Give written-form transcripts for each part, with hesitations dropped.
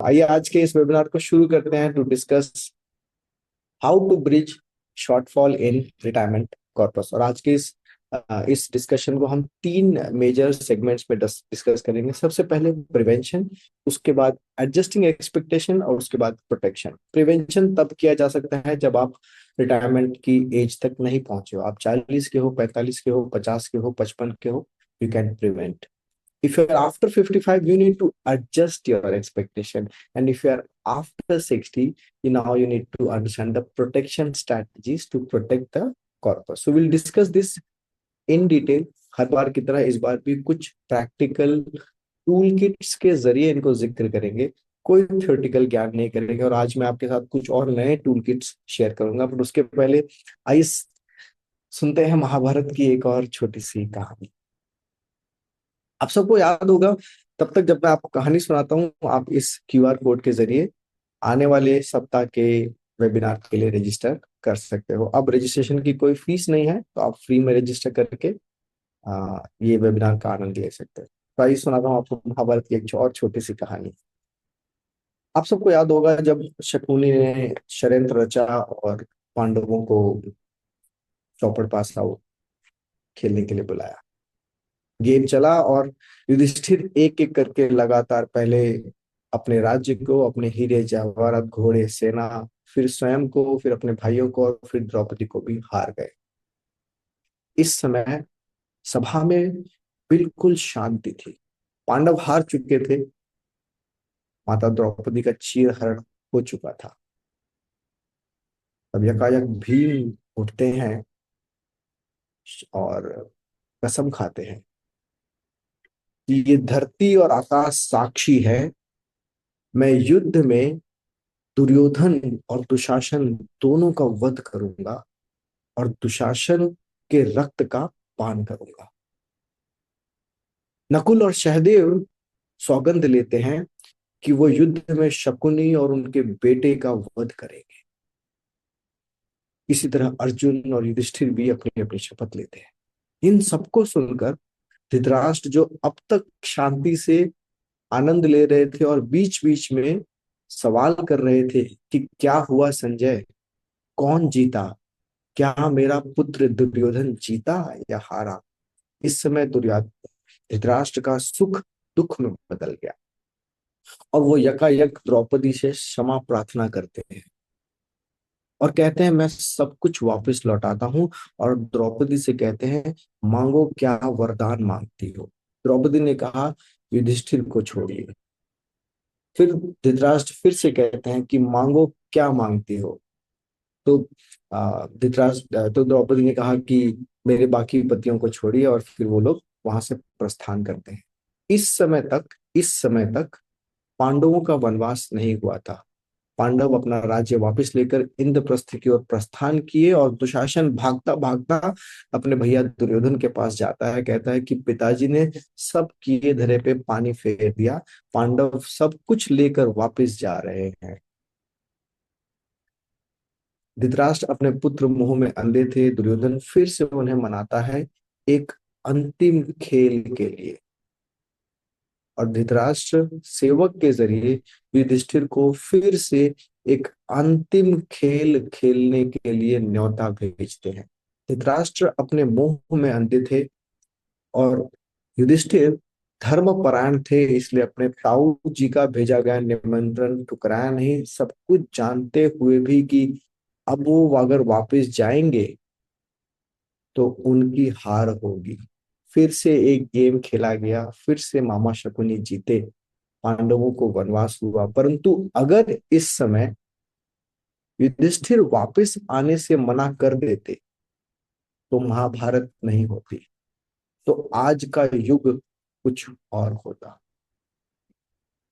आइए आज के इस वेबिनार को शुरू करते हैं to discuss how to bridge shortfall in retirement corpus. और आज के इस डिस्कशन को हम तीन मेजर सेगमेंट्स में डिस्कस करेंगे। सबसे पहले प्रिवेंशन, उसके बाद एडजस्टिंग एक्सपेक्टेशन और उसके बाद प्रोटेक्शन। प्रिवेंशन तब किया जा सकता है जब आप रिटायरमेंट की एज तक नहीं पहुंचे हो। आप 40 के हो, 45 के हो, 50 के हो, 55 के हो, you can prevent. If you're after 55, you need to adjust your expectation. And if you're after 60, now you need to understand the protection strategies to protect the corpus. So we'll discuss this in detail. हर बार की तरह इस बार भी कुछ practical tool kits के जरिए इनको जिक्र करेंगे, कोई थ्योरेटिकल ज्ञान नहीं करेंगे। और आज मैं आपके साथ कुछ और नए टूल किट्स शेयर करूंगा, पर उसके पहले आइए सुनते हैं महाभारत की एक और छोटी सी कहानी। आप सबको याद होगा, तब तक जब मैं आपको कहानी सुनाता हूँ आप इस क्यूआर कोड के जरिए आने वाले सप्ताह के वेबिनार के लिए रजिस्टर कर सकते हो। अब रजिस्ट्रेशन की कोई फीस नहीं है, तो आप फ्री में रजिस्टर करके ये वेबिनार का आनंद ले सकते हो। तो आइए सुनाता हूँ आपको महाभारत की एक और छोटी सी कहानी। आप सबको याद होगा जब शकुनी ने षड्यंत्र रचा और पांडवों को चौपड़ पास आओ खेलने के लिए बुलाया। गेम चला और युधिष्ठिर एक एक करके लगातार पहले अपने राज्य को, अपने हीरे जवाहरात, घोड़े, सेना, फिर स्वयं को, फिर अपने भाइयों को और फिर द्रौपदी को भी हार गए। इस समय सभा में बिल्कुल शांति थी। पांडव हार चुके थे, माता द्रौपदी का चीरहरण हो चुका था। अब यकायक भीम उठते हैं और कसम खाते हैं कि ये धरती और आकाश साक्षी है, मैं युद्ध में दुर्योधन और दुशासन दोनों का वध करूंगा और दुशासन के रक्त का पान करूंगा। नकुल और सहदेव सौगंध लेते हैं कि वो युद्ध में शकुनी और उनके बेटे का वध करेंगे। इसी तरह अर्जुन और युधिष्ठिर भी अपनी अपनी शपथ लेते हैं। इन सबको सुनकर धृतराष्ट्र, जो अब तक शांति से आनंद ले रहे थे और बीच बीच में सवाल कर रहे थे कि क्या हुआ संजय, कौन जीता, क्या मेरा पुत्र दुर्योधन जीता या हारा, इस समय धृतराष्ट्र का सुख दुख में बदल गया और वो यकायक द्रौपदी से क्षमा प्रार्थना करते हैं और कहते हैं मैं सब कुछ वापस लौटाता हूँ। और द्रौपदी से कहते हैं मांगो, क्या वरदान मांगती हो। द्रौपदी ने कहा युधिष्ठिर को छोड़िए। फिर धृतराष्ट्र फिर से कहते हैं कि मांगो, क्या मांगती हो। तो धृतराष्ट्र तो द्रौपदी ने कहा कि मेरे बाकी पतियों को छोड़िए, और फिर वो लोग वहां से प्रस्थान करते हैं। इस समय तक पांडवों का वनवास नहीं हुआ था। पांडव अपना राज्य वापस लेकर इंद्रप्रस्थ की ओर प्रस्थान किए और दुशासन भागता भागता अपने भैया दुर्योधन के पास जाता है। कहता है कि पिताजी ने सब किए धरे पे पानी फेर दिया, पांडव सब कुछ लेकर वापस जा रहे हैं। धृतराष्ट्र अपने पुत्र मोह में अंधे थे। दुर्योधन फिर से उन्हें मनाता है एक अंतिम खेल के लिए, और धृतराष्ट्र सेवक के जरिए युधिष्ठिर को फिर से एक अंतिम खेल खेलने के लिए न्योता भेजते हैं। धृतराष्ट्र अपने मोह में अंधे थे और युधिष्ठिर धर्मपरायण थे, इसलिए अपने ताऊ जी का भेजा गया निमंत्रण ठुकराया नहीं, सब कुछ जानते हुए भी कि अब वो अगर वापस जाएंगे तो उनकी हार होगी। फिर से एक गेम खेला गया, फिर से मामा शकुनी जीते, पांडवों को वनवास हुआ। परंतु अगर इस समय युधिष्ठिर वापस आने से मना कर देते तो महाभारत नहीं होती, तो आज का युग कुछ और होता।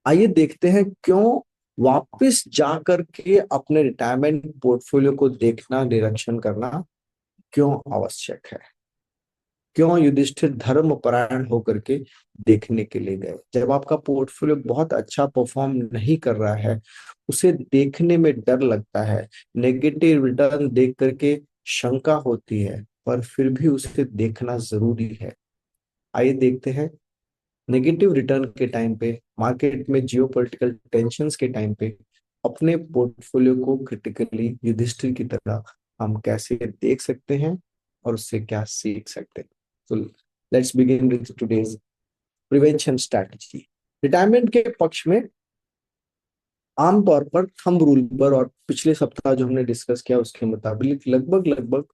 आइए देखते हैं क्यों वापस जाकर के अपने रिटायरमेंट पोर्टफोलियो को देखना, निरीक्षण करना क्यों आवश्यक है। क्यों युधिष्ठिर धर्म परायण होकर के देखने के लिए गए। जब आपका पोर्टफोलियो बहुत अच्छा परफॉर्म नहीं कर रहा है, उसे देखने में डर लगता है, नेगेटिव रिटर्न देख करके शंका होती है, पर फिर भी उसे देखना जरूरी है। आइए देखते हैं नेगेटिव रिटर्न के टाइम पे, मार्केट में जियोपॉलिटिकल टेंशंस के टाइम पे अपने पोर्टफोलियो को क्रिटिकली युधिष्ठिर की तरह हम कैसे देख सकते हैं और उससे क्या सीख सकते हैं। तो let's begin with today's prevention strategy. Retirement के पक्ष में आमतौर पर थंब रूल पर और पिछले सप्ताह जो हमने डिस्कस किया उसके मुताबिक लगभग लगभग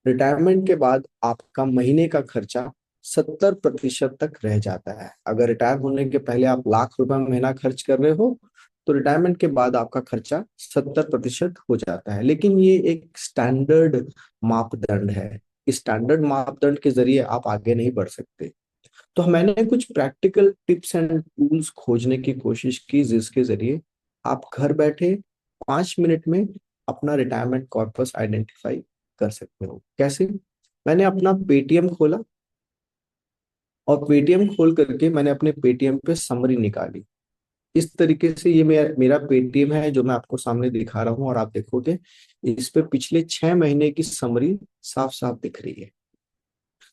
रिटायरमेंट के बाद आपका महीने का खर्चा 70% तक रह जाता है। अगर रिटायर होने के पहले आप लाख रुपए महीना खर्च कर रहे हो तो रिटायरमेंट के बाद आपका खर्चा 70% हो जाता है। लेकिन ये एक स्टैंडर्ड मापदंड है, इस स्टैंडर्ड मापदंड के जरिए आप आगे नहीं बढ़ सकते। तो मैंने कुछ प्रैक्टिकल टिप्स एंड टूल्स खोजने की कोशिश की जिसके जरिए आप घर बैठे 5 मिनट में अपना रिटायरमेंट कॉर्पस आइडेंटिफाई कर सकते हो। कैसे? मैंने अपना पेटीएम खोला और पेटीएम खोल करके मैंने अपने पेटीएम पे समरी निकाली। इस तरीके से ये मेरा पेटीएम है जो मैं आपको सामने दिखा रहा हूँ और आप देखोगे इस पे पिछले 6 महीने की समरी साफ साफ दिख रही है।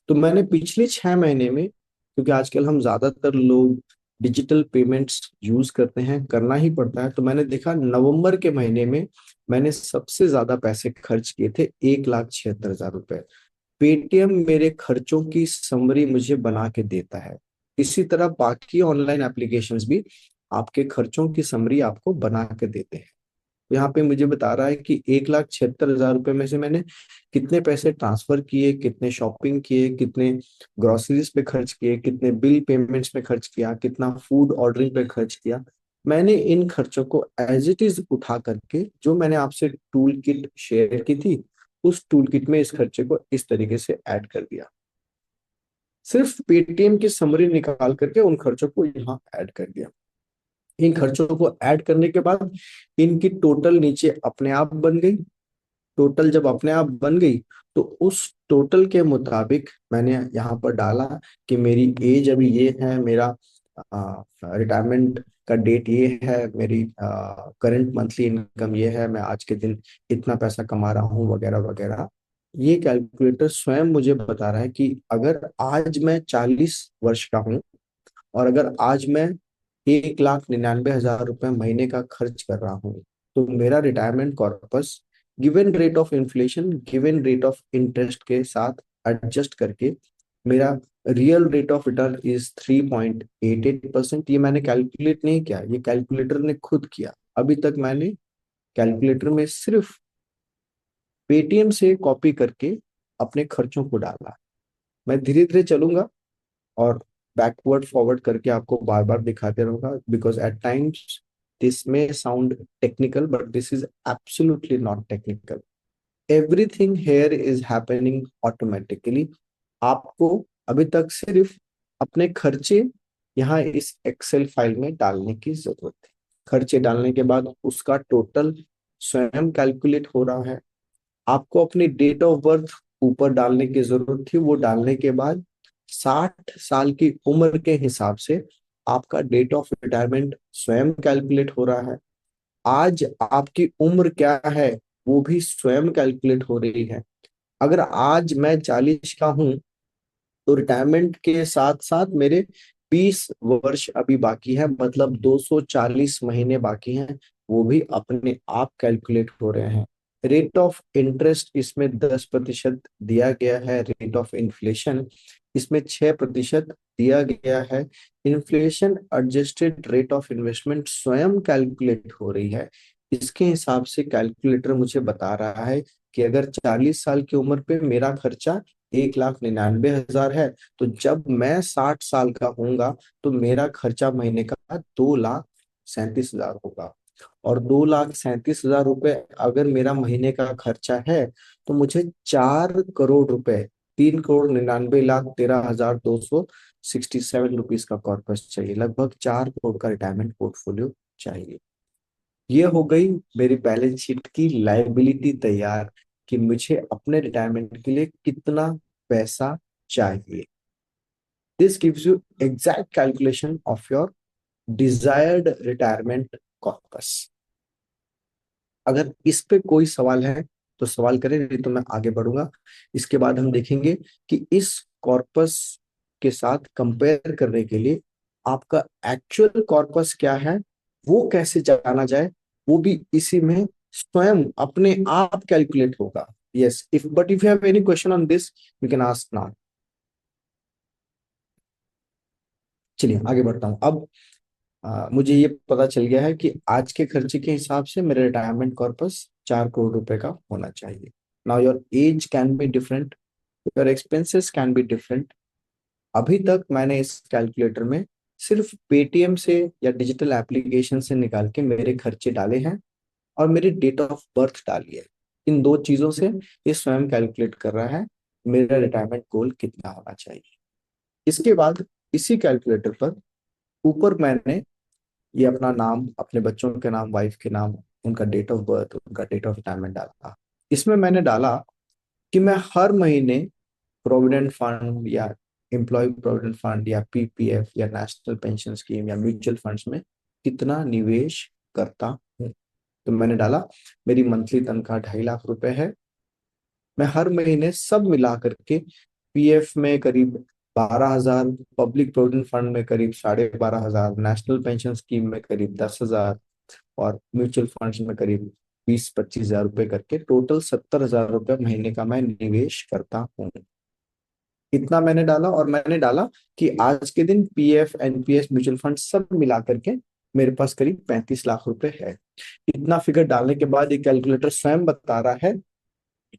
तो मैंने पिछले 6 महीने में, क्योंकि आजकल हम ज्यादातर लोग डिजिटल पेमेंट्स यूज करते हैं, करना ही पड़ता है, तो मैंने देखा नवंबर के महीने में मैंने सबसे ज्यादा पैसे खर्च किए थे, 1,76,000 रुपए। पेटीएम मेरे खर्चों की समरी मुझे बना के देता है। इसी तरह बाकी ऑनलाइन एप्लीकेशंस भी आपके खर्चों की समरी आपको बना के देते हैं। यहाँ पे मुझे बता रहा है कि 1,76,000 रुपए में से मैंने कितने पैसे ट्रांसफर किए, कितने शॉपिंग किए, कितने ग्रोसरीज पे खर्च किए, कितने बिल पेमेंट्स पे खर्च किया, कितना फूड ऑर्डरिंग पे खर्च किया। मैंने इन खर्चों को एज इट इज उठा करके जो मैंने आपसे टूल किट शेयर की थी उस टूल किट में इस खर्चे को इस तरीके से ऐड कर दिया। सिर्फ पेटीएम की समरी निकाल करके उन खर्चों को यहाँ ऐड कर दिया। इन खर्चों को ऐड करने के बाद इनकी टोटल नीचे अपने आप बन गई। टोटल जब अपने आप बन गई तो उस टोटल के मुताबिक मैंने यहाँ पर डाला कि मेरी एज अभी ये है, मेरा रिटायरमेंट का डेट ये है, मेरी करंट मंथली इनकम ये है, मैं आज के दिन इतना पैसा कमा रहा हूँ वगैरह वगैरह। ये कैलकुलेटर स्वयं मुझे बता रहा है कि अगर आज मैं 40 वर्ष का हूँ और अगर आज मैं 1,99,000 रुपए महीने का खर्च कर रहा हूँ तो मेरा retirement corpus given rate of inflation, given rate of interest के साथ एडजस्ट करके मेरा real rate of return is 3.88%। ये मैंने कैलकुलेट नहीं किया, ये कैलकुलेटर ने खुद किया। अभी तक मैंने कैलकुलेटर में सिर्फ पेटीएम से कॉपी करके अपने खर्चों को डाला। मैं धीरे धीरे चलूंगा और बैकवर्ड फॉरवर्ड करके आपको बार बार दिखाते रहूंगा बिकॉज एट टाइम्स दिस में sound technical but this is absolutely not technical. Everything here is happening automatically. आपको अभी तक सिर्फ अपने खर्चे यहाँ इस एक्सेल फाइल में डालने की जरूरत है। खर्चे डालने के बाद उसका टोटल स्वयं कैलकुलेट हो रहा है। आपको अपनी डेट ऑफ बर्थ ऊपर डालने की जरूरत थी, वो डालने के बाद 60 साल की उम्र के हिसाब से आपका डेट ऑफ रिटायरमेंट स्वयं कैलकुलेट हो रहा है। आज आपकी उम्र क्या है वो भी स्वयं कैलकुलेट हो रही है। अगर आज मैं 40 का हूं तो रिटायरमेंट के साथ साथ मेरे 20 वर्ष अभी बाकी है, मतलब 240 महीने बाकी हैं, वो भी अपने आप कैलकुलेट हो रहे हैं। रेट ऑफ इंटरेस्ट इसमें 10% दिया गया है, रेट ऑफ इन्फ्लेशन इसमें 6% दिया गया है। Inflation adjusted rate of investment स्वयं कैलकुलेट हो रही है। इसके हिसाब से कैलकुलेटर मुझे बता रहा है कि अगर 40 साल की उम्र पे मेरा खर्चा 1,99,000 है तो जब मैं 60 साल का होऊंगा तो मेरा खर्चा महीने का 2,37,000 होगा। और 2,37,000 रुपए अगर मेरा महीने का खर्चा है तो मुझे 4 करोड़ रुपए, 3,99,13,267 रुपीज का कॉर्पस चाहिए, लगभग 4 करोड़ का रिटायरमेंट पोर्टफोलियो चाहिए। ये हो गई मेरी बैलेंस शीट की लायबिलिटी तैयार कि मुझे अपने रिटायरमेंट के लिए कितना पैसा चाहिए। This gives you exact calculation of your desired retirement corpus. अगर इस पे कोई सवाल है तो सवाल करें, नहीं तो मैं आगे बढ़ूंगा। इसके बाद हम देखेंगे कि इस कॉर्पस के साथ कंपेयर करने के लिए आपका एक्चुअल कॉर्पस क्या है वो कैसे जाना जाए, वो भी इसी में स्वयं अपने आप कैलकुलेट होगा। Yes, if but if you have any question on this you can ask now. चलिए आगे बढ़ता हूँ अब। मुझे ये पता चल गया है कि आज के खर्चे के हिसाब से मेरा रिटायरमेंट कॉर्पस 4 करोड़ रुपए का होना चाहिए। Now your age can be different, your expenses can be different. अभी तक मैंने इस कैलकुलेटर में सिर्फ पेटीएम से या डिजिटल एप्लीकेशन से निकाल के मेरे खर्चे डाले हैं और मेरी डेट ऑफ बर्थ डाली है। इन दो चीजों से ये स्वयं कैलकुलेट कर रहा है मेरा रिटायरमेंट गोल कितना होना चाहिए। इसके बाद इसी कैलकुलेटर पर ऊपर मैंने ये अपना नाम, अपने बच्चों के नाम, वाइफ के नाम, उनका डेट ऑफ बर्थ, उनका डेट ऑफ रिटायरमेंट डाला। इसमें मैंने डाला कि मैं हर महीने प्रोविडेंट फंड या एम्प्लॉय प्रोविडेंट फंड या पीपीएफ या नेशनल पेंशन स्कीम या म्यूचुअल फंड्स में कितना निवेश करता हूँ। तो मैंने डाला मेरी मंथली तनख्वाह 2.5 लाख रुपए है। मैं हर महीने सब मिला करके पीएफ में करीब 12,000, पब्लिक प्रोविडेंट फंड में करीब 12,500, नेशनल पेंशन स्कीम में करीब 10,000 और म्यूचुअल फंड्स में करीब 20-25 हजार रुपए करके टोटल 70,000 रुपए महीने का मैं निवेश करता हूँ। इतना मैंने डाला और मैंने डाला कि आज के दिन पीएफ, एनपीएस, म्यूचुअल फंड सब मिला करके मेरे पास करीब 35 लाख रुपए है। इतना फिगर डालने के बाद ये कैलकुलेटर स्वयं बता रहा है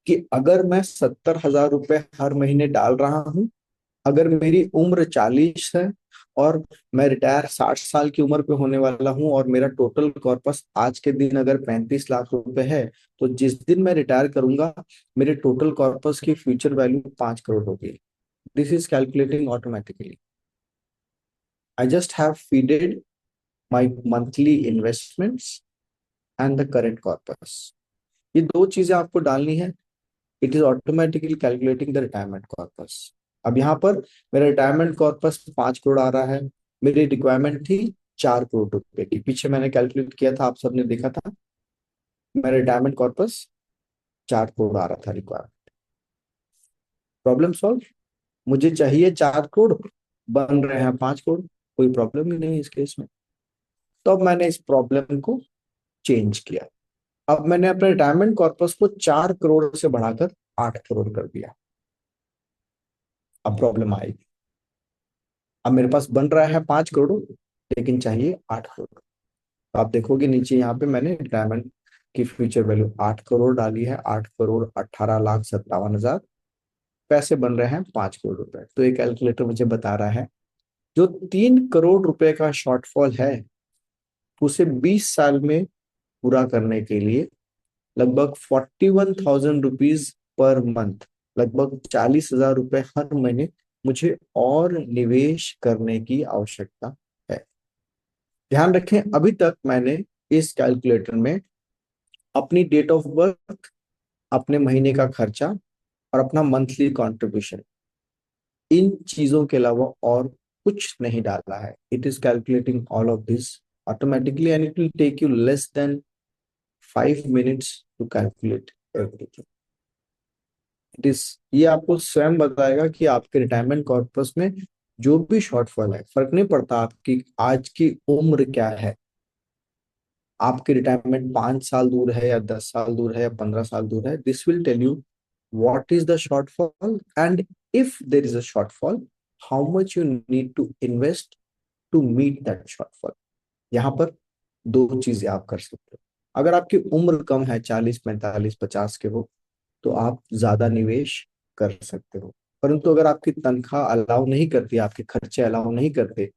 कि अगर मैं 70,000 रुपए हर महीने डाल रहा हूँ, अगर मेरी उम्र 40 है और मैं रिटायर 60 साल की उम्र पे होने वाला हूँ और मेरा टोटल कॉर्पस आज के दिन अगर 35 लाख रुपए है, तो जिस दिन मैं रिटायर करूंगा मेरे टोटल कॉर्पस की फ्यूचर वैल्यू 5 करोड़ होगी। This is calculating automatically. I just have feeded my monthly investments and the current corpus. ये दो चीजें आपको डालनी है। It is automatically calculating the retirement corpus. अब यहाँ पर मेरा रिटायरमेंट कॉर्पस 5 करोड़ आ रहा है। मेरी रिक्वायरमेंट थी 4 करोड़ रुपए की। पीछे मैंने कैलकुलेट किया था, आप सबने देखा था, मेरा रिटायरमेंट कॉर्पस 4 करोड़ आ रहा था रिक्वायरमेंट। Problem solve. मुझे चाहिए 4 करोड़, बन रहे हैं 5 करोड़, कोई प्रॉब्लम ही नहीं इस केस में। तो अब मैंने इस प्रॉब्लम को चेंज किया। अब मैंने अपने रिटायरमेंट कॉर्पस को 4 करोड़ से बढ़ाकर 8 करोड़ कर दिया। अब प्रॉब्लम आएगी। अब मेरे पास बन रहा है 5 करोड़, लेकिन चाहिए 8 करोड़। तो आप देखोगे नीचे यहाँ पे मैंने रिटायरमेंट की फ्यूचर वैल्यू 8 करोड़ डाली है। 8 करोड़ 18,57,000 पैसे बन रहे हैं 5 करोड़ रुपए। तो ये कैलकुलेटर मुझे बता रहा है जो 3 करोड़ रुपए का शॉर्टफॉल है उसे 20 साल में पूरा करने के लिए लगभग 41,000 रुपीज पर मंथ, लगभग 40,000 रुपए हर महीने मुझे और निवेश करने की आवश्यकता है। ध्यान रखें, अभी तक मैंने इस कैलकुलेटर में अपनी डेट ऑफ बर्थ, अपने महीने का खर्चा और अपना मंथली कंट्रीब्यूशन, इन चीजों के अलावा और कुछ नहीं डाला है। It is calculating all of this automatically and it will take you less than 5 minutes to calculate everything. It is, ये आपको स्वयं बताएगा कि आपके रिटायरमेंट कॉर्पस में जो भी शॉर्टफॉल है, फर्क नहीं पड़ता आपकी आज की उम्र क्या है। आपकी रिटायरमेंट 5 साल दूर है या 10 साल दूर है या 15 साल दूर है, this will tell you what is the shortfall and if there is a shortfall how much you need to invest to meet that shortfall। यहाँ पर दो चीजें आप कर सकते हो। अगर आपकी उम्र कम है, 40, 45, 50 के हो, तो आप ज्यादा निवेश कर सकते हो। परंतु अगर आपकी तनख्वाह अलाउ नहीं करती, आपके खर्चे अलाउ नहीं करते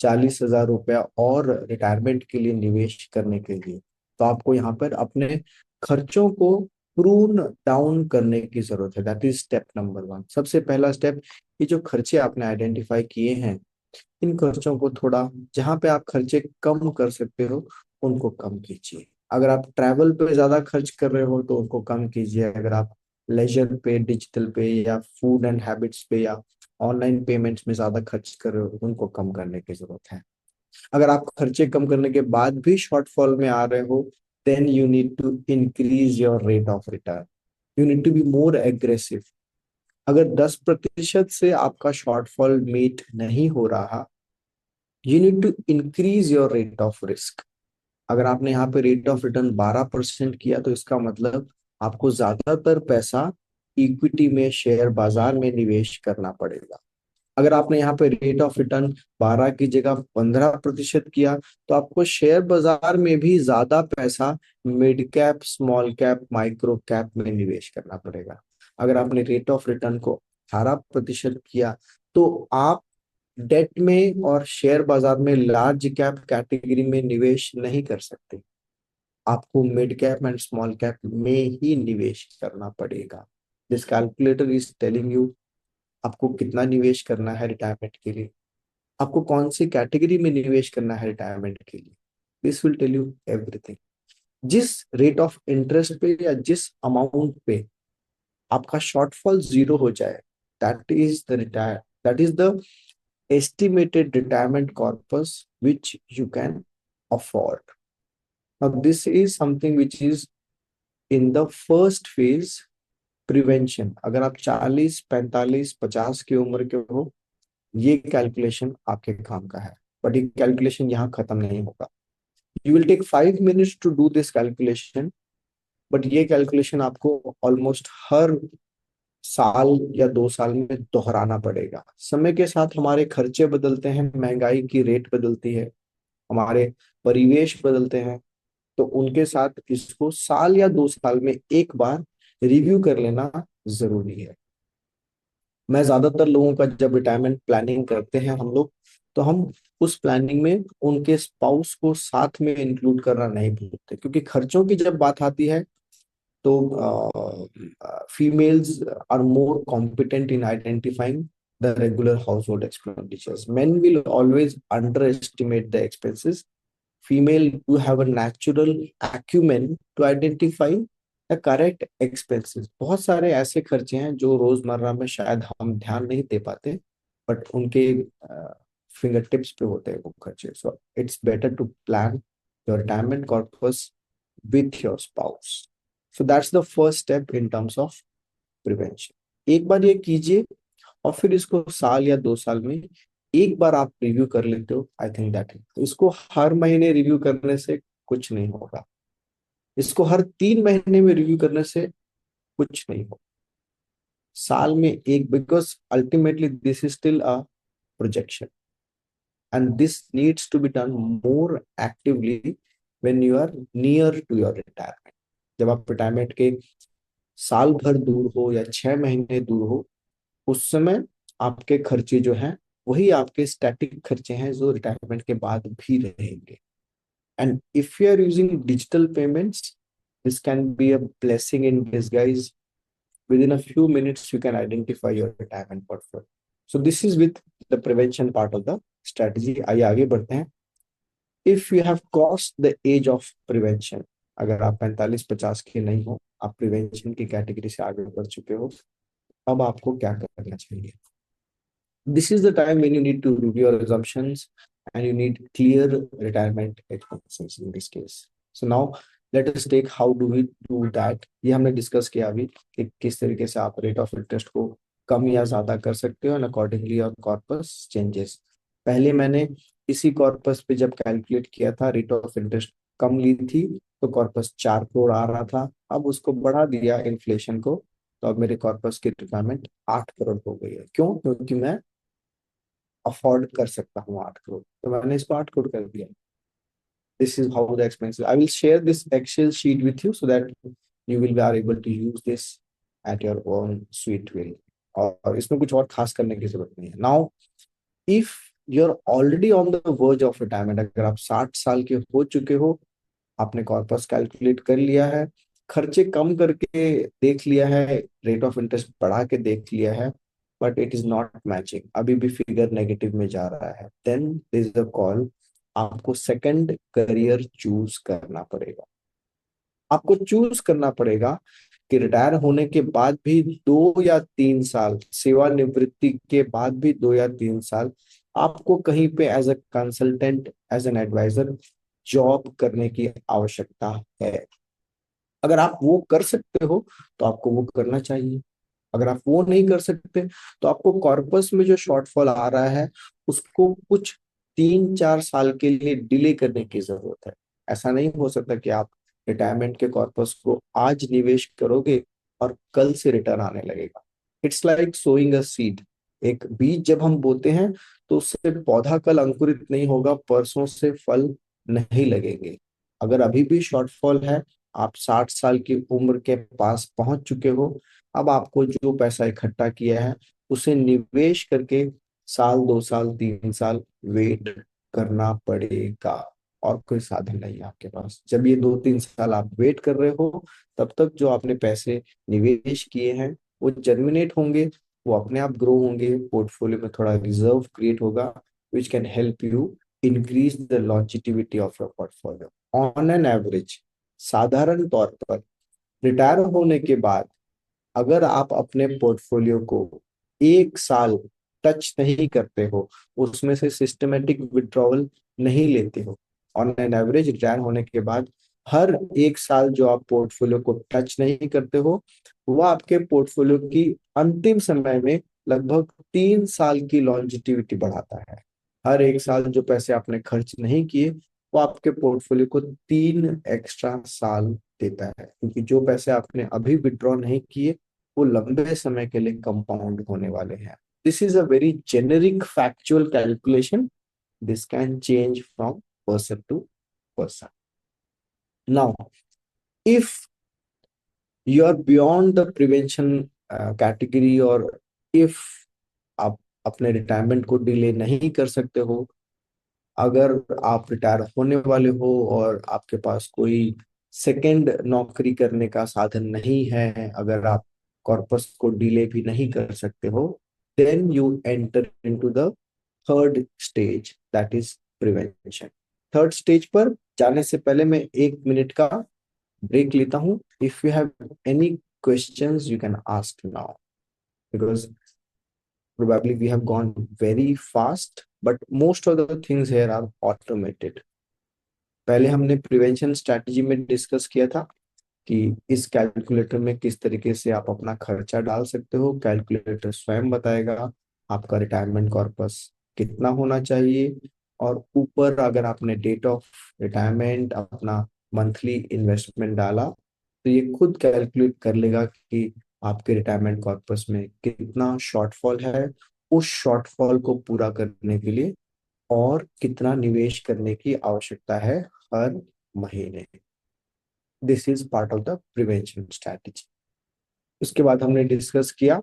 40,000 रुपया और रिटायरमेंट के लिए निवेश करने के लिए, तो आपको यहाँ पर अपने खर्चों को प्रून डाउन करने की जरूरत है। That is step number 1। सबसे पहला स्टेप, ये जो खर्चे आपने आइडेंटिफाई किए हैं, इन खर्चों को थोड़ा, जहां पे आप खर्चे कम कर सकते हो उनको कम कीजिए। अगर आप ट्रैवल पे ज्यादा खर्च कर रहे हो तो उनको कम कीजिए। अगर आप लेजर पे, डिजिटल पे या फूड एंड हैबिट्स पे या ऑनलाइन पेमेंट्स में ज्यादा खर्च कर रहे हो उनको कम करने की जरूरत है। अगर आप खर्चे कम करने के बाद भी शॉर्टफॉल में आ रहे हो, then you need to increase your rate of return, you need to be more aggressive. अगर 10% से आपका शॉर्टफॉल मीट नहीं हो रहा, you need to increase your rate of risk. अगर आपने यहाँ पे रेट ऑफ रिटर्न 12% किया तो इसका मतलब आपको ज्यादातर पैसा इक्विटी में, शेयर बाजार में निवेश करना पड़ेगा। अगर आपने यहाँ पे रेट ऑफ रिटर्न 12 की जगह 15% किया तो आपको शेयर बाजार में भी ज्यादा पैसा mid cap, small cap, micro cap में निवेश करना पड़ेगा। अगर आपने रेट ऑफ रिटर्न को 18% किया तो आप डेट में और शेयर बाजार में लार्ज कैप कैटेगरी में निवेश नहीं कर सकते। आपको mid cap and small cap में ही निवेश करना पड़ेगा। This calculator is telling you आपको कितना निवेश करना है रिटायरमेंट के लिए, आपको कौन सी कैटेगरी में निवेश करना है रिटायरमेंट के लिए। This will tell you everything. जिस रेट ऑफ इंटरेस्ट पे या जिस अमाउंट पे आपका शॉर्टफॉल जीरो हो जाए, that is the estimated retirement corpus which you can afford. Now, this is something which is in the first phase, prevention. अगर आप 40, 45, 50 की उम्र के हो, ये कैलकुलेशन आपके काम का है। बट ये कैलकुलेशन यहाँ खत्म नहीं होगा। You will take 5 minutes to do this calculation, but ये कैलकुलेशन आपको ऑलमोस्ट हर साल या 2 साल में दोहराना पड़ेगा। समय के साथ हमारे खर्चे बदलते हैं, महंगाई की रेट बदलती है, हमारे परिवेश बदलते हैं, तो उनके साथ इसको साल या 2 साल में एक बार रिव्यू कर लेना जरूरी है। मैं ज्यादातर लोगों का जब रिटायरमेंट प्लानिंग करते हैं हम लोग, तो हम उस प्लानिंग में उनके स्पाउस को साथ में इंक्लूड करना नहीं भूलते, क्योंकि खर्चों की जब बात आती है तो females are more competent in identifying the regular household expenditures. Men will always underestimate the expenses. Female do have a natural acumen to identify the correct expenses. बहुत सारे ऐसे खर्चे हैं जो रोजमर्रा में शायद हम ध्यान नहीं दे पाते, बट उनके फिंगर टिप्स पे होते हैं वो खर्चे। So it's better to plan your retirement corpus with your spouse. So that's the first step in terms of prevention. एक बार ये कीजिए और फिर इसको साल या 2 साल में एक बार आप रिव्यू कर लेते हो, आई थिंक दैट इसको हर महीने रिव्यू करने से कुछ नहीं होगा, इसको हर 3 महीने में रिव्यू करने से कुछ नहीं होगा, साल में एक, because ultimately this is still a projection and this needs to be done more actively when you are near to your retirement. जब आप रिटायरमेंट के साल भर दूर हो या 6 महीने दूर हो, उस समय आपके खर्चे जो हैं वही आपके स्टैटिक खर्चे हैं जो रिटायरमेंट के बाद भी रहेंगे। And if you are using digital payments, this can be a blessing in disguise. Within a few minutes you can identify your retirement portfolio. So this is with the prevention part of the strategy. आइए आगे बढ़ते हैं। If you have cross the age of prevention, अगर आप 45-50 के नहीं हो, आप प्रिवेंशन की कैटेगरी से आगे बढ़ चुके हो, अब आपको क्या करना चाहिए? This is the time when you need to review your assumptions and you need clear retirement expenses in this case. So now let us take how do we do that. ये हमने डिस्कस किया अभी कि किस तरीके से आप rate of interest को कम या ज्यादा कर सकते हो एंड अकॉर्डिंगली और कॉर्पस चेंजेस। पहले मैंने इसी कॉर्पस पे जब कैलकुलेट किया था, रेट ऑफ इंटरेस्ट कम ली थी तो कॉर्पस 4 करोड़ आ रहा था, अब उसको बढ़ा दिया इन्फ्लेशन को, तो अब मेरे कॉर्पस की रिक्वायरमेंट 8 करोड़ हो गई है। क्यों? क्योंकि मैं अफोर्ड कर सकता हूँ 8 करोड़, तो मैंने इसको 8 करोड़ कर दिया। This is how the expenses. I will share this Excel sheet with you so that you will be able to use this at your own sweet will. और इसमें कुछ और खास करने की जरूरत नहीं है। Now, if you're already on the verge of retirement, अगर आप 60 साल के हो चुके हो, आपने कॉर्पस कैलकुलेट कर लिया है, खर्चे कम करके देख लिया है, रेट ऑफ इंटरेस्ट बढ़ा के देख लिया है, but it is not matching, अभी भी फिगर नेगेटिव में जा रहा है, then this is the call, आपको सेकंड करियर चूज करना पड़ेगा। आपको चूज करना पड़ेगा कि रिटायर होने के बाद भी 2 या 3 साल, सेवानिवृत्ति के बाद भी 2 या 3 साल आपको कहीं पे as a consultant, as an advisor job करने की आवश्यकता है। अगर आप वो कर सकते हो तो आपको वो करना चाहिए। अगर आप वो नहीं कर सकते तो आपको कॉर्पस में जो शॉर्टफॉल आ रहा है उसको कुछ 3-4 साल के लिए डिले करने की जरूरत है। ऐसा नहीं हो सकता कि आप रिटायरमेंट के कॉर्पस को आज निवेश करोगे और कल से रिटर्न आने लगेगा। It's like sowing a seed. एक बीज जब हम बोते हैं तो उससे पौधा कल अंकुरित नहीं होगा, परसों से फल नहीं लगेंगे। अगर अभी भी शॉर्टफॉल है, आप 60 साल की उम्र के पास पहुंच चुके हो, अब आपको जो पैसा इकट्ठा किया है उसे निवेश करके 1 साल 2 साल 3 साल वेट करना पड़ेगा। और कोई साधन नहीं है आपके पास। जब ये 2-3 साल आप वेट कर रहे हो, तब तक जो आपने पैसे निवेश किए हैं वो जर्मिनेट होंगे, वो अपने आप ग्रो होंगे, पोर्टफोलियो में थोड़ा रिजर्व क्रिएट होगा, which can help you increase the longevity of your portfolio on an average. साधारण तौर पर रिटायर होने के बाद अगर आप अपने पोर्टफोलियो को 1 साल टच नहीं करते हो, उसमें से सिस्टमेटिक विड्रॉवल नहीं लेते हो, ऑन एन एवरेज रिटायर होने के बाद हर 1 साल जो आप पोर्टफोलियो को टच नहीं करते हो, वो आपके पोर्टफोलियो की अंतिम समय में लगभग 3 साल की लॉन्जिटिविटी बढ़ाता है। हर 1 साल जो पैसे आपने खर्च नहीं किए, वो आपके पोर्टफोलियो को 3 एक्स्ट्रा साल देता है, क्योंकि जो पैसे आपने अभी विड्रॉ नहीं किए वो लंबे समय के लिए कंपाउंड होने वाले हैं। This is a very generic factual calculation. This can change from person to person. Now if you are beyond the prevention category, और इफ आप अपने रिटायरमेंट को डिले नहीं कर सकते हो, अगर आप रिटायर होने वाले हो और आपके पास कोई सेकंड नौकरी करने का साधन नहीं है, अगर आप कॉर्पस को डिले भी नहीं कर सकते हो, then you enter into the third stage, that is prevention. Third stage पर जाने से पहले मैं 1 मिनट का ब्रेक लेता हूं। If you have any questions you can ask now, because probably we have gone very fast, but most of the things here are automated. पहले हमने प्रिवेंशन स्ट्रैटेजी में डिस्कस किया था कि इस कैलकुलेटर में किस तरीके से आप अपना खर्चा डाल सकते हो। कैलकुलेटर स्वयं बताएगा आपका रिटायरमेंट कॉर्पस कितना होना चाहिए, और ऊपर अगर आपने डेट ऑफ रिटायरमेंट अपना मंथली इन्वेस्टमेंट डाला तो ये खुद कैलकुलेट कर लेगा कि आपके रिटायरमेंट कॉर्पस में कितना शॉर्टफॉल है, उस शॉर्टफॉल को पूरा करने के लिए और कितना निवेश करने की आवश्यकता है हर महीने। This is part of the prevention strategy. उसके बाद हमने डिस्कस किया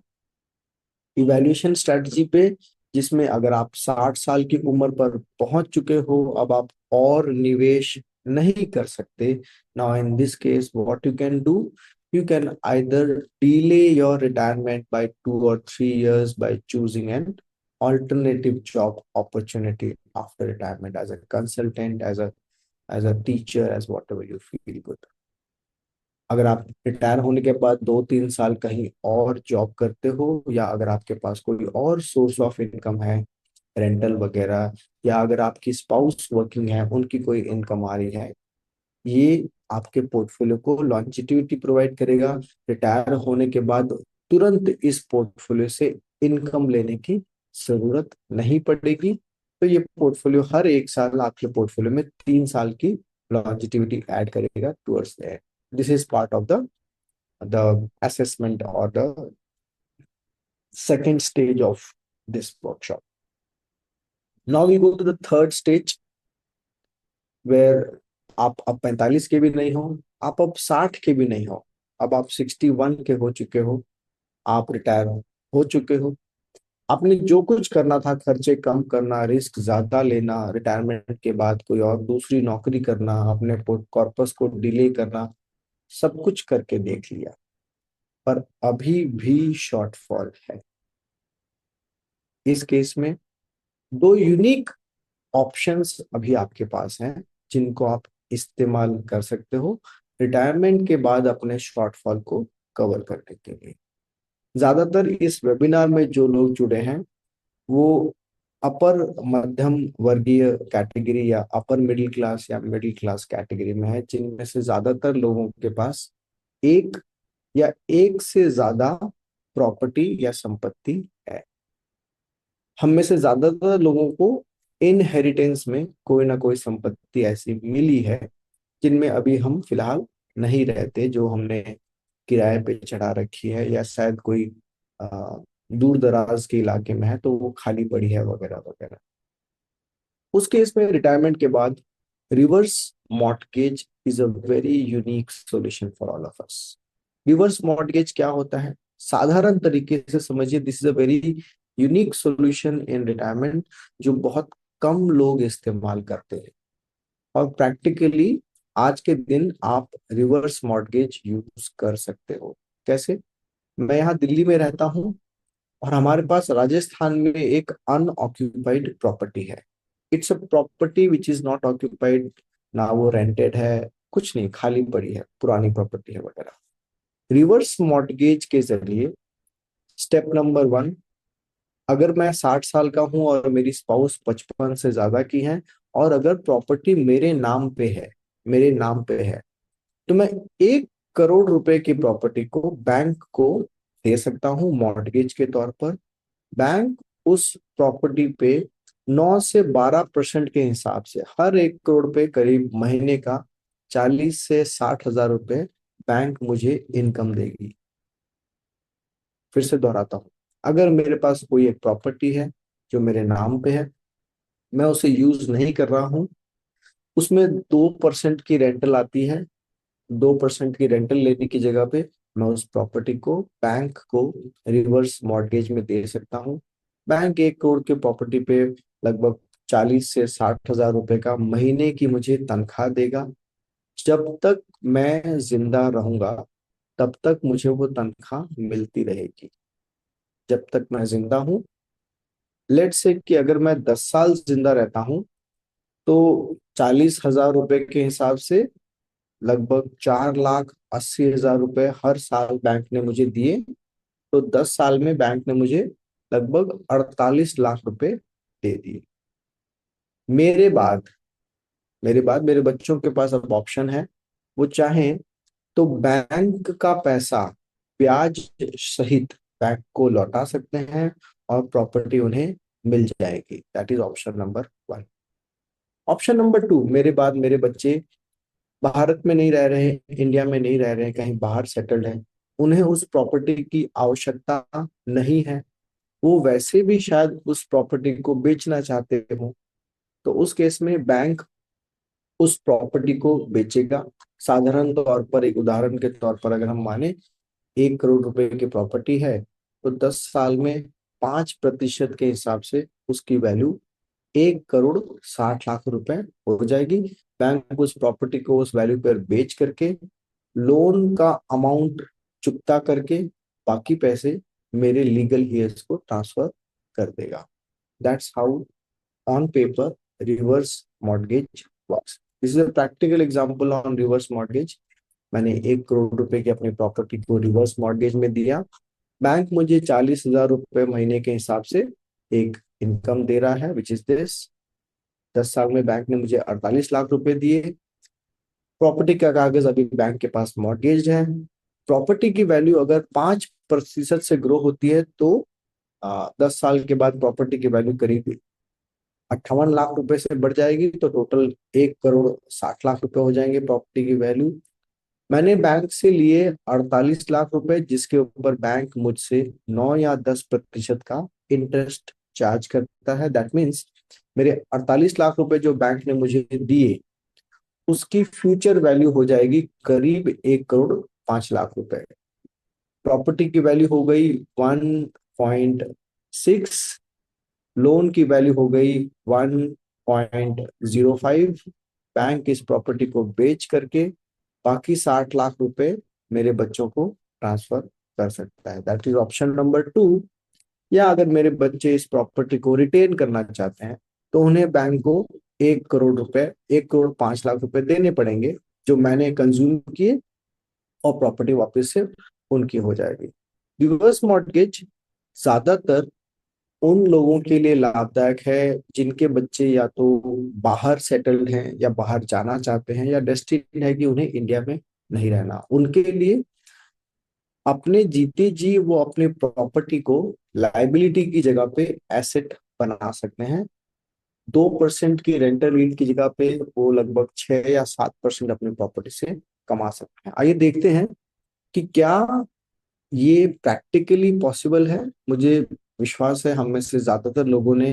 इवैल्यूएशन स्ट्रैटेजी पे, जिसमें अगर आप 60 साल की उम्र पर पहुंच चुके हो, अब आप और निवेश नहीं कर सकते। Now in this case what you can do, you can either delay your retirement by 2 or 3 years by choosing an alternative job opportunity after retirement, as a consultant, as a teacher, as whatever you feel good. अगर आप retire होने के बाद 2-3 साल कहीं और job करते हो, या अगर आपके पास कोई और सोर्स ऑफ इनकम है, रेंटल वगैरह, या अगर आपकी स्पाउस वर्किंग है, उनकी कोई इनकम आ रही है, ये आपके पोर्टफोलियो को लॉन्जिटिविटी प्रोवाइड करेगा। रिटायर होने के बाद तुरंत इस पोर्टफोलियो से इनकम लेने की जरूरत नहीं पड़ेगी। तो ये पोर्टफोलियो हर 1 साल आपके पोर्टफोलियो में 3 साल की लॉन्जिटिविटी ऐड करेगा towards that. This is part of the assessment or the second stage of this workshop. Now we go to the third stage where आप अब 45 के भी नहीं हो, आप अब 60 के भी नहीं हो, अब आप 61 के हो चुके हो, आप रिटायर हो चुके हो। आपने जो कुछ करना था, खर्चे कम करना, रिस्क ज्यादा लेना, रिटायरमेंट के बाद कोई और दूसरी नौकरी करना, अपने कॉर्पस को डिले करना, सब कुछ करके देख लिया, पर अभी भी शॉर्टफॉल है। इस केस में दो यूनिक ऑप्शंस अभी आपके पास हैं जिनको आप इस्तेमाल कर सकते हो रिटायरमेंट के बाद अपने शॉर्टफॉल को कवर करने के लिए। ज्यादातर इस वेबिनार में जो लोग जुड़े हैं वो अपर मध्यम वर्गीय कैटेगरी या अपर मिडिल क्लास या मिडिल क्लास कैटेगरी में है, जिनमें से ज्यादातर लोगों के पास एक या एक से ज्यादा प्रॉपर्टी या संपत्ति है। हम में से ज्यादातर लोगों को इनहेरिटेंस में कोई ना कोई संपत्ति ऐसी मिली है जिनमें अभी हम फिलहाल नहीं रहते, जो हमने किराए पे चढ़ा रखी है, या शायद कोई दूर दराज के इलाके में है तो वो खाली पड़ी है वगैरह वगैरह। उस केस में रिटायरमेंट के बाद reverse mortgage is a very unique solution for all of us. Reverse mortgage क्या होता है? साधारण तरीके से समझिए, this is a very unique solution in retirement, जो बहुत कम लोग इस्तेमाल करते हैं। और प्रैक्टिकली आज के दिन आप रिवर्स मॉर्टगेज यूज कर सकते हो। कैसे? मैं यहाँ दिल्ली में रहता हूँ और हमारे पास राजस्थान में एक अनऑक्यूपाइड प्रॉपर्टी है। It's a property which is not occupied, ना वो रेंटेड है, कुछ नहीं, खाली पड़ी है, पुरानी प्रॉपर्टी है वगैरह। रिवर्स मॉर्टगेज के जरिए स्टेप नंबर 1, अगर मैं 60 साल का हूं और मेरी स्पाउस 55 से ज्यादा की है, और अगर प्रॉपर्टी मेरे नाम पे है, तो मैं 1 करोड़ रुपए की प्रॉपर्टी को बैंक को दे सकता हूँ मॉर्टगेज के तौर पर। बैंक उस प्रॉपर्टी पे 9 से 12% के हिसाब से हर 1 करोड़ पे करीब महीने का 40 से 60 हजार रुपए बैंक मुझे इनकम देगी। फिर से दोहराता हूँ, अगर मेरे पास कोई एक प्रॉपर्टी है जो मेरे नाम पे है, मैं उसे यूज नहीं कर रहा हूँ, उसमें 2% की रेंटल आती है, 2% की रेंटल लेने की जगह पे मैं उस प्रॉपर्टी को बैंक को रिवर्स मॉर्टगेज में दे सकता हूँ। बैंक 1 करोड़ के प्रॉपर्टी पे लगभग 40 से 60 हजार रुपए का महीने की मुझे तनख्वाह देगा। जब तक मैं जिंदा रहूंगा तब तक मुझे वो तनख्वाह मिलती रहेगी, जब तक मैं जिंदा हूँ। लेट्स से कि अगर मैं 10 साल जिंदा रहता हूँ, तो 40 हजार रुपए के हिसाब से लगभग 4,80,000 रुपए हर साल बैंक ने मुझे दिए। तो 10 साल में बैंक ने मुझे लगभग 48 लाख रुपए दे दिए। मेरे बाद मेरे बच्चों के पास अब ऑप्शन है, वो चाहें तो बैंक का पैसा ब्याज सहित बैंक को लौटा सकते हैं और प्रॉपर्टी उन्हें मिल जाएगी। That is option number 1। Option number 2, मेरे बाद मेरे बच्चे भारत में नहीं रह रहे, इंडिया में नहीं रह रहे, कहीं बाहर सेटल्ड हैं, उन्हें उस प्रॉपर्टी की आवश्यकता नहीं है, वो वैसे भी शायद उस प्रॉपर्टी को बेचना चाहते हो, तो उस केस में बैंक उस प्रॉपर्टी को बेचेगा। साधारण तौर पर, एक उदाहरण के तौर पर अगर हम माने 1 करोड़ रुपए की प्रॉपर्टी है, तो 10 साल में 5% के हिसाब से उसकी वैल्यू 1,60,00,000 रुपए हो जाएगी। बैंक उस प्रॉपर्टी को उस वैल्यू पर बेच करके लोन का अमाउंट चुकता करके बाकी पैसे मेरे लीगल हीयर्स को ट्रांसफर कर देगा। That's how on paper reverse mortgage works. This is a practical example on reverse mortgage. मैंने 1 करोड़ रुपए की अपनी प्रॉपर्टी को रिवर्स मॉर्टगेज में दिया, बैंक मुझे 40 हजार रुपए महीने के हिसाब से एक इनकम दे रहा है, विच इज दिस। 10 साल में बैंक ने मुझे 48 लाख रुपए दिए। प्रॉपर्टी का कागज अभी बैंक के पास मॉर्गेज है। प्रॉपर्टी की वैल्यू अगर 5% से ग्रो होती है, तो 10 साल के बाद प्रॉपर्टी की वैल्यू करीब 58 लाख रुपए से बढ़ जाएगी, तो टोटल 1,60,00,000 रुपए हो जाएंगे प्रॉपर्टी की वैल्यू। मैंने बैंक से लिए 48 लाख रुपए, जिसके ऊपर बैंक मुझसे 9 या 10% का इंटरेस्ट चार्ज करता है। दैट मीन्स मेरे 48 लाख रुपए जो बैंक ने मुझे दिए, उसकी फ्यूचर वैल्यू हो जाएगी करीब 1,05,00,000 रुपए। प्रॉपर्टी की वैल्यू हो गई 1.6, लोन की वैल्यू हो गई 1.05। बैंक इस प्रॉपर्टी को बेच करके बाकी 60 लाख रुपए मेरे बच्चों को ट्रांसफर कर सकता है। That is option number 2। या अगर मेरे बच्चे इस प्रॉपर्टी को रिटेन करना चाहते हैं, तो उन्हें बैंक को 1 करोड़ रुपए, 1,05,00,000 रुपए देने पड़ेंगे, जो मैंने कंज्यूम किए, और प्रॉपर्टी वापस से उनकी हो जाएगी। रिवर्स मॉर्टगेज ज्यादातर उन लोगों के लिए लाभदायक है जिनके बच्चे या तो बाहर सेटल्ड हैं, या बाहर जाना चाहते हैं, या डेस्टिनी है कि उन्हें इंडिया में नहीं रहना। उनके लिए अपने जीते जी वो अपने प्रॉपर्टी को लाइबिलिटी की जगह पे एसेट बना सकते हैं। 2% की रेंटल यील्ड की जगह पे वो लगभग 6 या 7% अपनी प्रॉपर्टी से कमा सकते हैं। आइए देखते हैं कि क्या ये प्रैक्टिकली पॉसिबल है। मुझे विश्वास है हम में से ज्यादातर लोगों ने,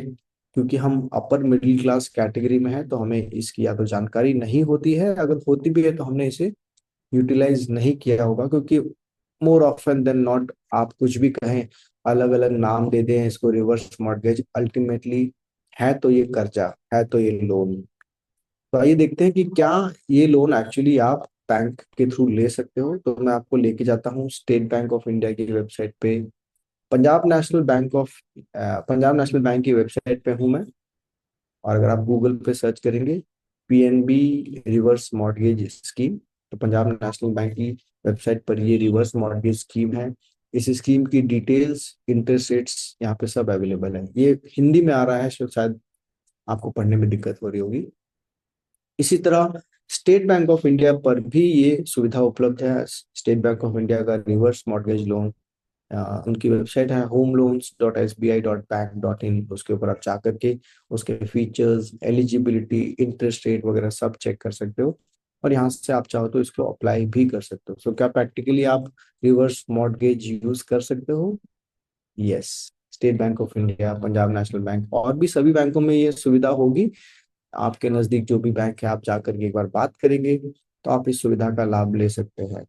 क्योंकि हम अपर मिडिल क्लास कैटेगरी में है, तो हमें इसकी या तो जानकारी नहीं होती है, अगर होती भी है तो हमने इसे यूटिलाइज नहीं किया होगा, क्योंकि मोर ऑफन देन नॉट आप कुछ भी कहें, अलग अलग नाम दे दें इसको, रिवर्स मॉर्गेज, अल्टीमेटली है तो ये कर्जा, है तो ये लोन। तो आइए देखते हैं कि क्या ये लोन एक्चुअली आप बैंक के थ्रू ले सकते हो। तो मैं आपको लेके जाता हूँ स्टेट बैंक ऑफ इंडिया की वेबसाइट पे। पंजाब नेशनल बैंक की वेबसाइट पे हूँ मैं। और अगर आप गूगल पे सर्च करेंगे पीएनबी रिवर्स मॉर्गेज स्कीम, तो पंजाब नेशनल बैंक की वेबसाइट पर ये रिवर्स मॉर्गेज स्कीम है। इस स्कीम की डिटेल्स, इंटरेस्ट रेट्स यहाँ पे सब अवेलेबल है। ये हिंदी में आ रहा है, शायद आपको पढ़ने में दिक्कत हो रही होगी। इसी तरह स्टेट बैंक ऑफ इंडिया पर भी ये सुविधा उपलब्ध है। स्टेट बैंक ऑफ इंडिया का रिवर्स मॉर्गेज लोन, उनकी वेबसाइट है homeloans.sbi.bank.in। उसके ऊपर आप जा करके उसके फीचर्स, एलिजिबिलिटी, इंटरेस्ट रेट वगैरह सब चेक कर सकते हो। और यहाँ से आप चाहो तो इसको अप्लाई भी कर सकते हो। सो क्या प्रैक्टिकली आप रिवर्स मॉर्गेज यूज कर सकते हो? Yes. State bank of India, Punjab national bank और भी सभी बैंकों में ये सुविधा होगी। आपके नजदीक जो भी बैंक है आप जाकर के एक बार बात करेंगे तो आप इस सुविधा का लाभ ले सकते हैं।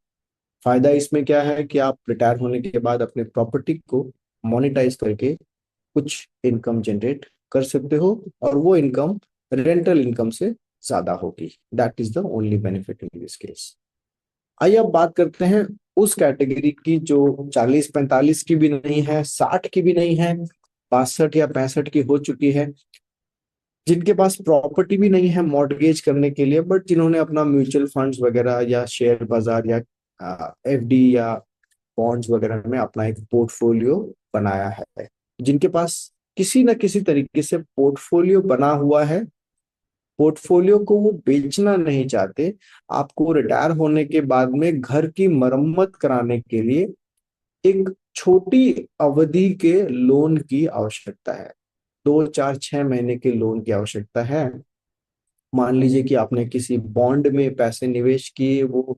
फायदा इसमें क्या है कि आप रिटायर होने के बाद अपने प्रॉपर्टी को मोनेटाइज करके कुछ इनकम जनरेट कर सकते हो, और वो इनकम रेंटल इनकम से ज्यादा होगी। That is the only benefit in this case. आइए अब बात करते हैं उस कैटेगरी की जो 40-45 की भी नहीं है, 60 की भी नहीं है, 62 या 65 की हो चुकी है, जिनके पास प्रॉपर्टी भी नहीं है मॉर्गेज करने के लिए, बट जिन्होंने अपना म्यूचुअल फंड्स वगैरह या शेयर बाजार या एफडी या बॉन्ड्स वगैरह में अपना एक पोर्टफोलियो बनाया है। जिनके पास किसी न किसी तरीके से पोर्टफोलियो बना हुआ है, पोर्टफोलियो को वो बेचना नहीं चाहते। आपको रिटायर होने के बाद में घर की मरम्मत कराने के लिए एक छोटी अवधि के लोन की आवश्यकता है। 2, 4, 6 महीने के लोन की आवश्यकता है। मान लीजिए कि आपने किसी बॉन्ड में पैसे निवेश किए, वो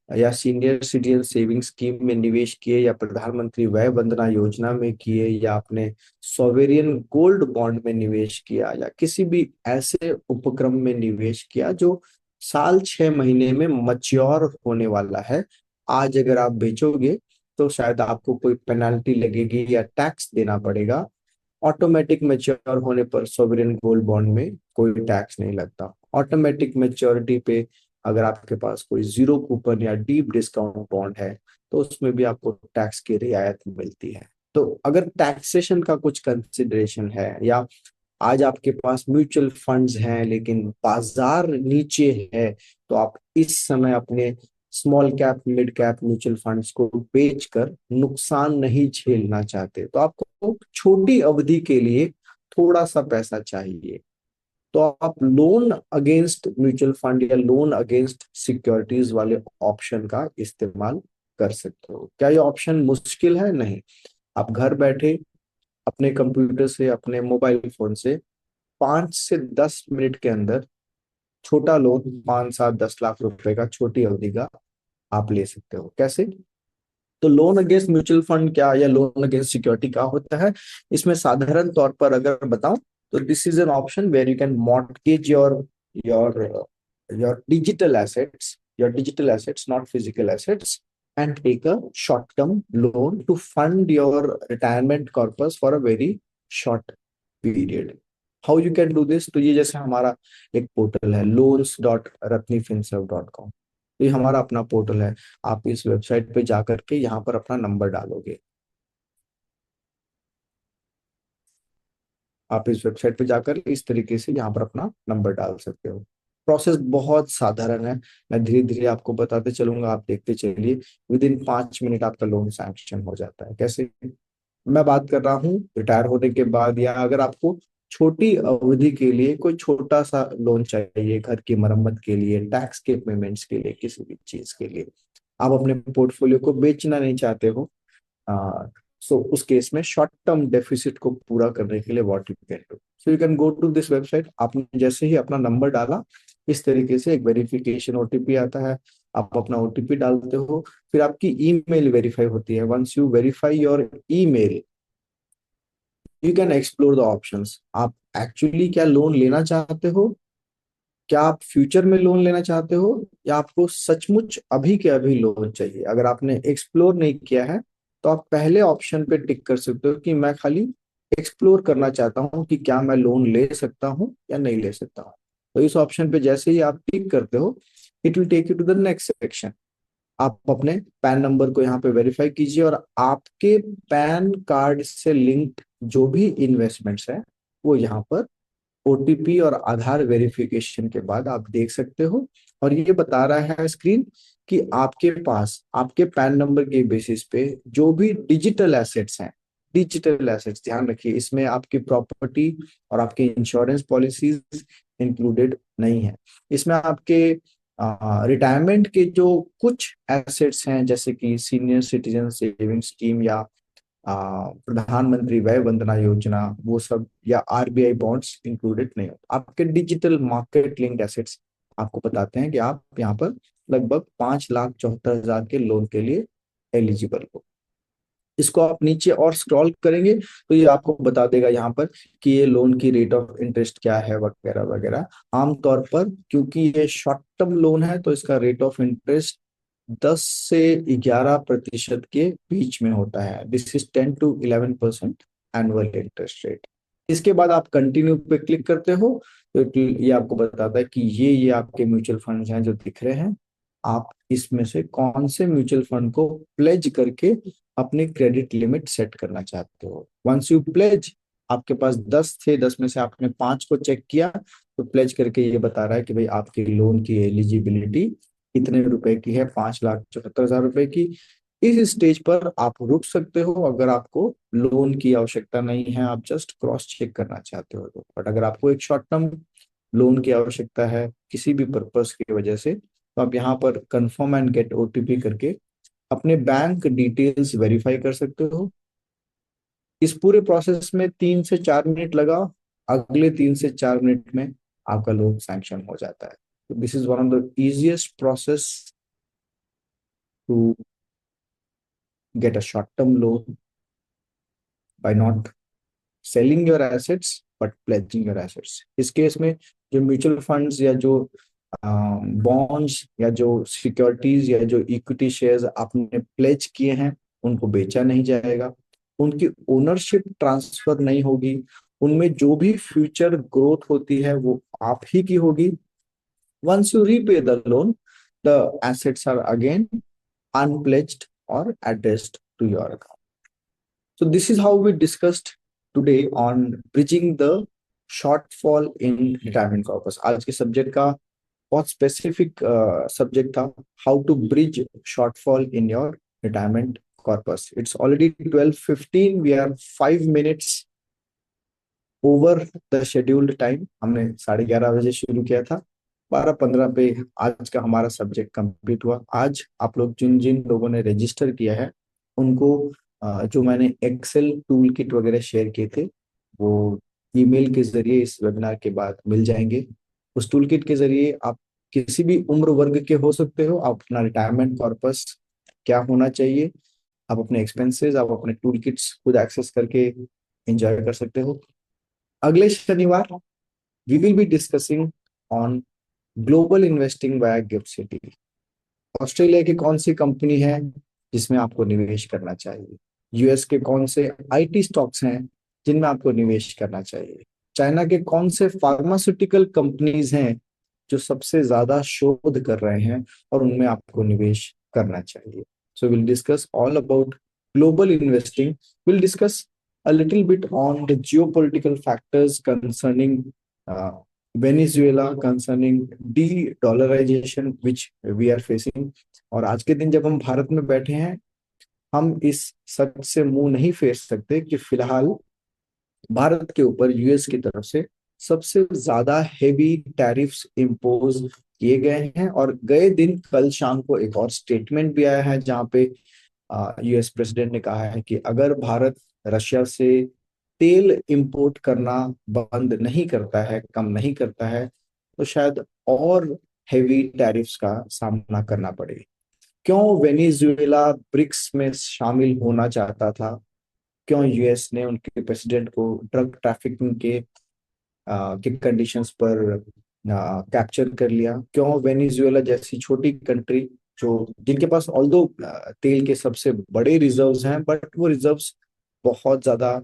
या सीनियर सिटीजन सेविंग स्कीम में निवेश किए, या प्रधानमंत्री वय वंदना योजना में किए, या आपने सॉवेरियन गोल्ड बॉन्ड में निवेश किया, या किसी भी ऐसे उपक्रम में निवेश किया जो साल 6 महीने में मच्योर होने वाला है। आज अगर आप बेचोगे तो शायद आपको कोई पेनाल्टी लगेगी या टैक्स देना पड़ेगा। ऑटोमेटिक मैच्योर होने पर सॉवरेन गोल्ड बॉन्ड में कोई टैक्स नहीं लगता। ऑटोमेटिक मैच्योरिटी पे अगर आपके पास कोई जीरो कूपन या डीप डिस्काउंट बॉन्ड है तो उसमें भी आपको टैक्स की रियायत मिलती है। तो अगर टैक्सेशन का कुछ कंसिडरेशन है, या आज आपके पास म्यूचुअल फंड्स हैं लेकिन बाजार नीचे है, तो आप इस समय अपने small cap mid cap mutual funds को बेचकर नुकसान नहीं झेलना चाहते, तो आपको छोटी अवधि के लिए थोड़ा सा पैसा चाहिए, तो आप लोन अगेंस्ट म्यूचुअल फंड या लोन अगेंस्ट सिक्योरिटीज वाले ऑप्शन का इस्तेमाल कर सकते हो। क्या ये ऑप्शन मुश्किल है? नहीं। आप घर बैठे अपने कंप्यूटर से, अपने मोबाइल फोन से 5 से 10 मिनट के अंदर छोटा लोन, 5, 7, 10 लाख रुपए का छोटी अवधि का आप ले सकते हो। कैसे? तो लोन अगेंस्ट म्यूचुअल फंड क्या या लोन अगेंस्ट सिक्योरिटी क्या होता है? इसमें साधारण तौर पर अगर बताऊं तो this is an option where you can mortgage your your digital assets, not physical assets, and take a short-term loan to fund your retirement corpus for a very short period. How you can do this? तो ये जैसे हमारा एक portal है loans.ratnifinserv.com, ये हमारा अपना portal है। आप इस वेबसाइट पे जाकर के यहाँ पर अपना नंबर डालोगे। आप इस वेबसाइट पे जाकर इस तरीके से यहाँ पर अपना नंबर डाल सकते हो। प्रोसेस बहुत साधारण है, मैं धीरे धीरे आपको बताते चलूंगा, आप देखते चलिए। विद इन 5 मिनट आपका लोन सैंक्शन हो जाता है। कैसे? मैं बात कर रहा हूँ रिटायर होने के बाद, या अगर आपको छोटी अवधि के लिए कोई छोटा सा लोन चाहिए, घर की मरम्मत के लिए, टैक्स के पेमेंट्स के लिए, किसी भी चीज के लिए, आप अपने पोर्टफोलियो को बेचना नहीं चाहते हो, सो उस केस में शॉर्ट टर्म डेफिसिट को पूरा करने के लिए what you can do, so you can go to this website. आपने जैसे ही अपना नंबर डाला, इस तरीके से एक वेरिफिकेशन ओटीपी आता है, आप अपना ओटीपी डालते हो, फिर आपकी ईमेल वेरीफाई होती है। Once you verify your email, you can explore the options. आप एक्चुअली क्या लोन लेना चाहते हो, क्या आप फ्यूचर में लोन लेना चाहते हो, या आपको सचमुच अभी के अभी लोन चाहिए। अगर आपने एक्सप्लोर नहीं किया है तो आप पहले ऑप्शन पे टिक कर सकते हो कि मैं खाली एक्सप्लोर करना चाहता हूँ कि क्या मैं लोन ले सकता हूँ या नहीं ले सकता हूँ। तो इस ऑप्शन पे जैसे ही आप टिक करते हो, it will take you to the next section. आप अपने पैन नंबर को यहाँ पे वेरीफाई कीजिए, और आपके पैन कार्ड से लिंक्ड जो भी इन्वेस्टमेंट्स है वो यहाँ पर ओटीपी और आधार वेरिफिकेशन के बाद आप देख सकते हो। और ये बता रहा है स्क्रीन कि आपके पास आपके पैन नंबर के बेसिस पे जो भी डिजिटल एसेट्स हैं, डिजिटल एसेट्स ध्यान रखिए, इसमें आपकी प्रॉपर्टी और आपकी इंश्योरेंस पॉलिसीज इंक्लूडेड नहीं है। इसमें आपके रिटायरमेंट के जो कुछ एसेट्स हैं, जैसे कि सीनियर सिटीजन सेविंग स्कीम या प्रधानमंत्री वय वंदना योजना, वो सब, या आरबीआई बॉन्ड्स इंक्लूडेड नहीं होते। आपके डिजिटल मार्केट लिंक्ड एसेट्स आपको बताते हैं कि आप यहाँ पर लगभग 5,74,000 के लोन के लिए एलिजिबल हो। इसको आप नीचे और स्क्रॉल करेंगे तो ये आपको बता देगा यहाँ पर कि ये लोन की रेट ऑफ इंटरेस्ट क्या है वगैरह वगैरह। आमतौर पर क्योंकि ये शॉर्ट टर्म लोन है तो इसका रेट ऑफ इंटरेस्ट 10 से 11% के बीच में होता है। This is 10 to 11% annual interest rate. इसके बाद आप कंटिन्यू पे क्लिक करते हो तो ये आपको बताता है कि ये आपके म्यूचुअल फंड्स हैं जो दिख रहे हैं। आप इसमें से कौन से म्यूचुअल फंड को प्लेज करके अपनी क्रेडिट लिमिट सेट करना चाहते हो। वंस यू प्लेज, आपके पास 10 थे, 10 में से आपने 5 को चेक किया, तो प्लेज करके ये बता रहा है कि भाई आपकी लोन की एलिजिबिलिटी कितने रुपए की है, 5,74,000 रुपए की। इस स्टेज पर आप रुक सकते हो अगर आपको लोन की आवश्यकता नहीं है, आप जस्ट क्रॉस चेक करना चाहते हो तो। बट अगर आपको एक शॉर्ट टर्म लोन की आवश्यकता है किसी भी पर्पस की वजह से, तो आप यहाँ पर कंफर्म एंड गेट ओटीपी करके अपने बैंक डिटेल्स वेरीफाई कर सकते हो। इस पूरे प्रोसेस में 3 से 4 मिनट लगा, अगले 3 से 4 मिनट में आपका लोन सैंक्शन हो जाता है। तो this is one of the easiest process to get a short-term loan by not selling your assets but pledging your assets। इस केस में जो म्यूचुअल फंड्स या जो बॉन्ड्स या जो सिक्योरिटीज या जो इक्विटी शेयर्स आपने प्लेज किए हैं उनको बेचा नहीं जाएगा, उनकी ओनरशिप ट्रांसफर नहीं होगी, उनमें जो भी फ्यूचर ग्रोथ होती है वो आप ही की होगी। Once you repay the loan, the assets are again unpledged or addressed to your account। So this is how we discussed today on bridging the shortfall in retirement corpus। आज के subject का बहुत स्पेसिफिक सब्जेक्ट था, how to bridge shortfall in your retirement corpus. It's already 12:15, we are 5 minutes over the scheduled time. हमने 11:30 बजे शुरू किया था, 12:15 पे आज का हमारा सब्जेक्ट कंप्लीट हुआ। आज आप लोग जिन जिन लोगों ने रजिस्टर किया है उनको जो मैंने एक्सेल टूल किट वगैरह शेयर किए थे वो ईमेल के जरिए इस वेबिनार के बाद मिल जाएंगे। उस टूल किट के जरिए आप किसी भी उम्र वर्ग के हो सकते हो, आप अपना रिटायरमेंट कॉर्पस क्या होना चाहिए, आप अपने एक्सपेंसेस, आप अपने टूल किट्स खुद एक्सेस करके एंजॉय कर सकते हो। अगले शनिवार we will be discussing on global investing by GIFT City. Australia की कौन सी कंपनी है जिसमें आपको निवेश करना चाहिए, यूएस के कौन से आईटी स्टॉक्स हैं जिनमें आपको निवेश करना चाहिए, चाइना के कौन से फार्मास्यूटिकल कंपनीज हैं जो सबसे ज्यादा शोध कर रहे हैं और उनमें आपको निवेश करना चाहिए। So will discuss all about global investing. Will discuss a little bit on the geopolitical factors concerning Venezuela, concerning de-dollarization which we are facing। और आज के दिन जब हम भारत में बैठे हैं, हम इस सच से मुंह नहीं फेर सकते कि फिलहाल भारत के ऊपर यूएस की तरफ से सबसे ज्यादा हेवी टैरिफ्स इम्पोज किए गए हैं। और गए दिन कल शाम को एक और स्टेटमेंट भी आया है जहां पे यूएस प्रेसिडेंट ने कहा है कि अगर भारत रशिया से तेल इंपोर्ट करना बंद नहीं करता है, कम नहीं करता है, तो शायद और हेवी टैरिफ्स का सामना करना पड़े। क्यों वेनेजुएला ब्रिक्स में शामिल होना चाहता था? क्यों यूएस ने उनके प्रेसिडेंट को ड्रग ट्रैफिकिंग के कंडीशंस पर कैप्चर कर लिया? क्यों वेनेजुएला जैसी छोटी कंट्री, जो जिनके पास ऑल्दो तेल के सबसे बड़े रिजर्व्स हैं, बट वो रिजर्व्स बहुत ज्यादा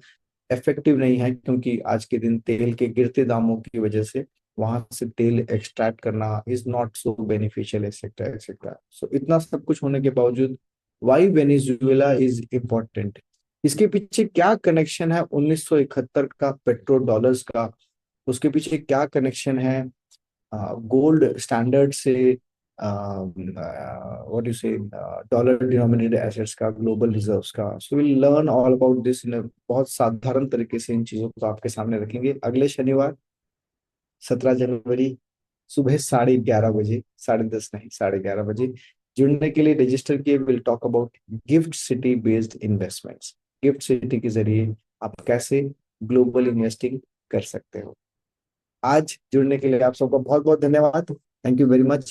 इफेक्टिव नहीं है, क्योंकि आज के दिन तेल के गिरते दामों की वजह से वहां से तेल एक्सट्रैक्ट करना is not so beneficial, etcetera etcetera. So इतना सब कुछ होने के बावजूद वाई वेनेजुएला इज इम्पोर्टेंट? इसके पीछे क्या कनेक्शन है 1971 का पेट्रो डॉलर्स का? उसके पीछे क्या कनेक्शन है गोल्ड स्टैंडर्ड से, व्हाट यू से, डॉलर डिनोमिनेटेड एसेट्स का, ग्लोबल रिजर्व्स का? So will learn all about this in बहुत साधारण तरीके से। इन चीजों को आपके सामने रखेंगे अगले शनिवार 17 जनवरी सुबह 11:30 बजे, 10:30 नहीं, 11:30 बजे। जुड़ने के लिए रजिस्टर किए। Will talk about gift city based investments. Gift city के जरिए आप कैसे ग्लोबल इन्वेस्टिंग कर सकते हो। आज जुड़ने के लिए आप सबका बहुत बहुत धन्यवाद। Thank you very much.